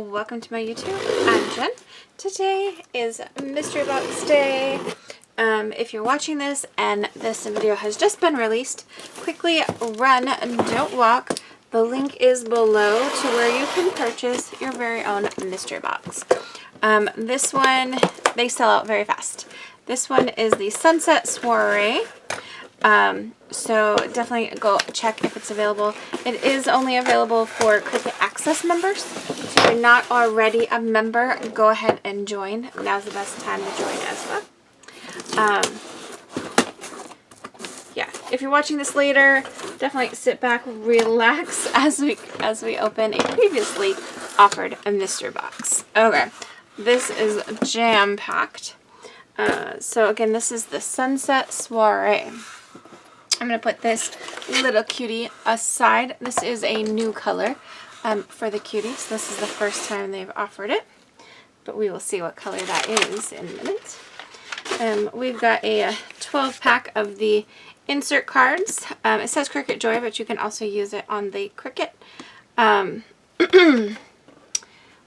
welcome to my YouTube. I'm Jen. Today is Mystery Box Day. If you're watching this and this video has just been released, quickly run, don't walk. The link is below to where you can purchase your very own mystery box. This one, they sell out very fast. This one is the Sunset Soiree. So definitely go check if it's available. It is only available for Cricut Access members. So if you're not already a member, go ahead and join. Now's the best time to join as well. Yeah, if you're watching this later, definitely sit back, relax as we open a previously offered a mystery box. Okay, this is jam-packed. So again, this is the Sunset Soiree. I'm going to put this little cutie aside. This is a new color for the cutie. So this is the first time they've offered it. But we will see what color that is in a minute. We've got a 12-pack of the insert cards. It says Cricut Joy, but you can also use it on the Cricut.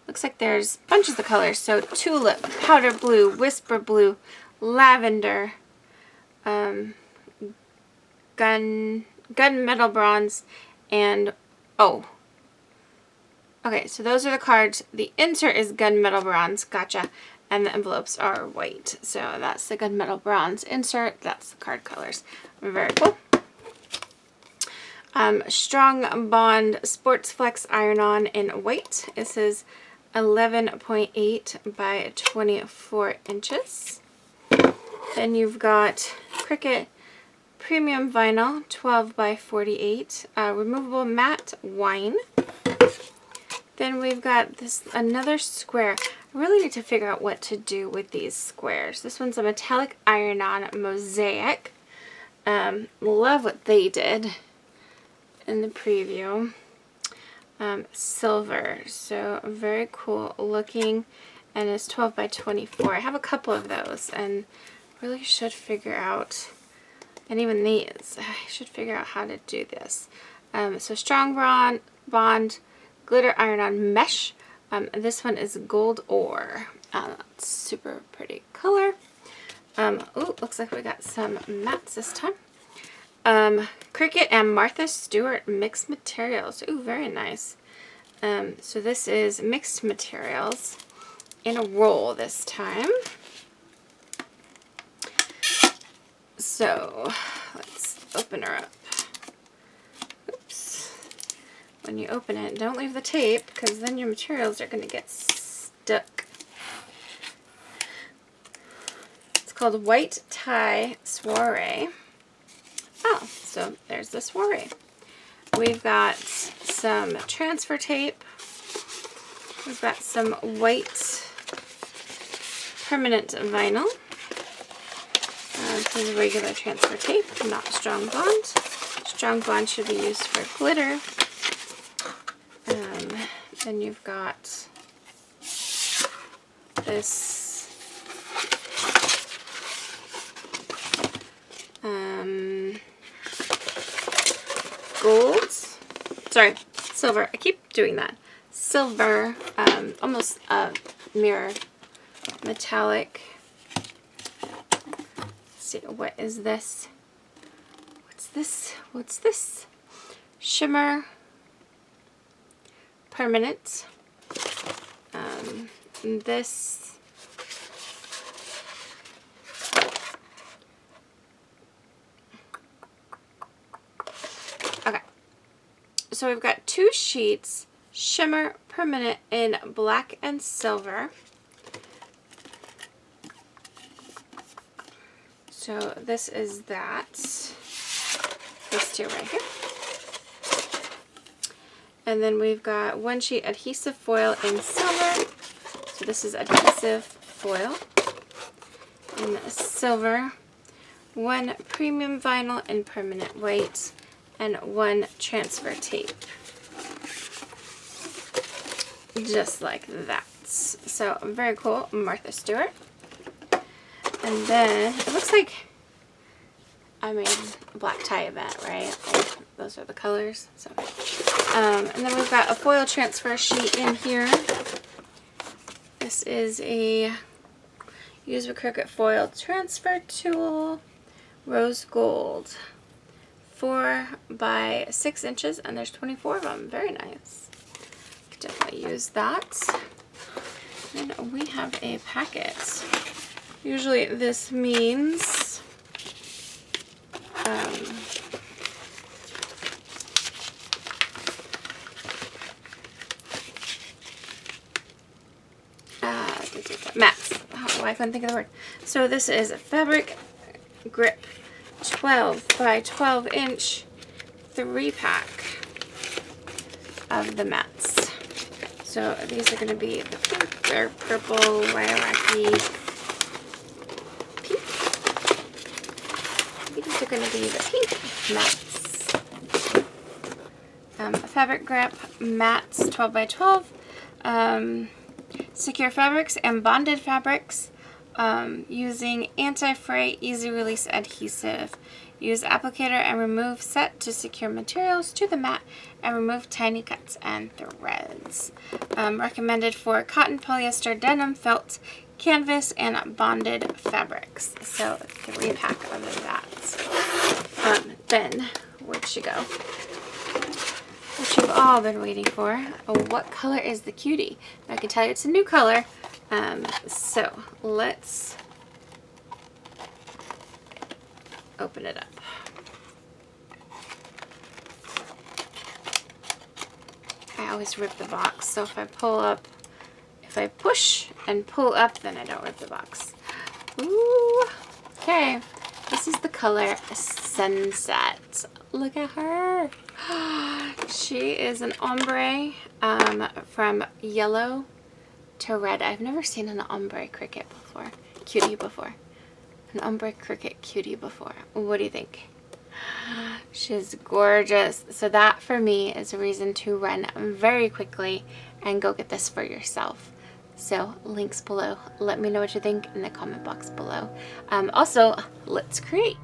Looks like there's bunches of colors. So tulip, powder blue, whisper blue, lavender, gunmetal bronze, and okay, so those are the cards. The insert is gunmetal bronze, gotcha, and the envelopes are white. So that's the gunmetal bronze insert. That's the card colors. Very cool. Strong Bond Sports Flex Iron-On in white. This is 11.8 by 24 inches. Then you've got Cricut Premium Vinyl 12 by 48, removable matte wine. Then we've got another square. I really need to figure out what to do with these squares. This one's a metallic iron-on mosaic. Love what they did in the preview. Silver, so very cool looking, and it's 12 by 24. I have a couple of those and really should figure out, and even these, I should figure out how to do this. So Strong Bond Glitter Iron-On Mesh. This one is Gold Ore. Super pretty color. Ooh, looks like we got some mattes this time. Cricut and Martha Stewart Mixed Materials. Ooh, very nice. So this is mixed materials in a roll this time. So let's open her up. Oops. When you open it, don't leave the tape because then your materials are going to get stuck. It's called White Tie Soiree. Oh, so there's the soiree. We've got some transfer tape. We've got some white permanent vinyl. This is regular transfer tape, not Strong Bond. Strong Bond should be used for glitter. Then you've got this silver. I keep doing that. Silver, almost a mirror metallic. See, what is this? What's this? Shimmer permanent. This okay. So we've got two sheets, shimmer permanent in black and silver. So this is that. These two right here. And then we've got one sheet adhesive foil in silver. So this is adhesive foil in silver. One premium vinyl in permanent white. And one transfer tape. Just like that. So very cool. Martha Stewart. And then it looks like I made a black tie event, right? Like, those are the colors. So, and then we've got a foil transfer sheet in here. This is a Use a Cricut Foil Transfer Tool, Rose Gold, 4 by 6 inches, and there's 24 of them. Very nice. Could definitely use that. And we have a packet. Usually this means mats. Oh, I couldn't think of the word. So this is a fabric grip 12 by 12 inch 3-pack of the mats. So these are going to be the pink or purple, lilac-y pink. These are going to be the pink mats. Fabric grip mats 12 by 12. Secure fabrics and bonded fabrics using anti-fray easy release adhesive. Use applicator and remove set to secure materials to the mat and remove tiny cuts and threads. Recommended for cotton, polyester, denim, felt, canvas, and bonded fabrics. So 3-pack of that. Then, where'd she go? What you've all been waiting for. What color is the cutie? I can tell you it's a new color. So let's open it up. I always rip the box, so if I push and pull up, then I don't rip the box. Ooh, okay. This is the color Sunset. Look at her. She is an ombre from yellow to red. I've never seen an ombre cutie before. An ombre Cricut cutie before. What do you think? She's gorgeous. So that for me is a reason to run very quickly and go get this for yourself. So links below. Let me know what you think in the comment box below. Also, let's create.